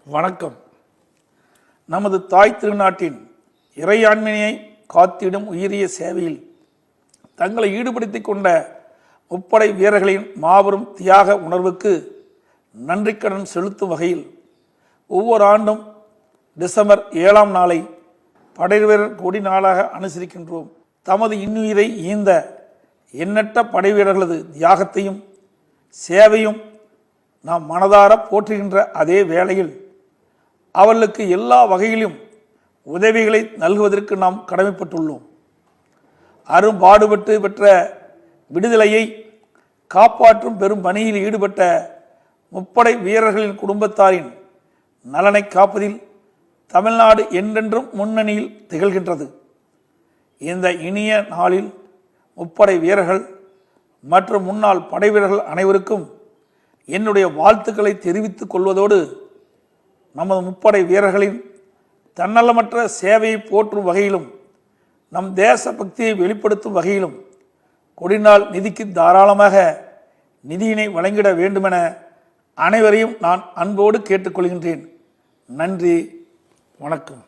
வணக்கம். நமது தாய் திருநாட்டின் இறையாண்மையை காத்திடும் உயரிய சேவையில் தங்களை ஈடுபடுத்திக் கொண்ட முப்படை வீரர்களின் மாபெரும் தியாக உணர்வுக்கு நன்றிக்கடன் செலுத்தும் வகையில் ஒவ்வொரு ஆண்டும் டிசம்பர் 7ஆம் நாளை படைவீரர் கொடி நாளாக அனுசரிக்கின்றோம். தமது இன்னுயிரை ஈந்த எண்ணற்ற படைவீரர்களது தியாகத்தையும் சேவையும் நாம் மனதார போற்றுகின்ற அதே வேளையில் அவர்களுக்கு எல்லா வகையிலும் உதவிகளை நல்குவதற்கு நாம் கடமைப்பட்டுள்ளோம். அரும்பாடுபட்டு பெற்ற விடுதலையை காப்பாற்றும் பெரும் பணியில் ஈடுபட்ட முப்படை வீரர்களின் குடும்பத்தாரின் நலனை காப்பதில் தமிழ்நாடு என்றென்றும் முன்னணியில் திகழ்கின்றது. இந்த இனிய நாளில் முப்படை வீரர்கள் மற்றும் முன்னாள் படை வீரர்கள் அனைவருக்கும் என்னுடைய வாழ்த்துக்களை தெரிவித்துக் கொள்வதோடு நமது முப்படை வீரர்களின் தன்னலமற்ற சேவையை போற்றும் வகையிலும் நம் தேச பக்தியை வெளிப்படுத்தும் வகையிலும் கொடிநாள் நிதிக்கு தாராளமாக நிதியினை வழங்கிட வேண்டுமென அனைவரையும் நான் அன்போடு கேட்டுக்கொள்கின்றேன். நன்றி, வணக்கம்.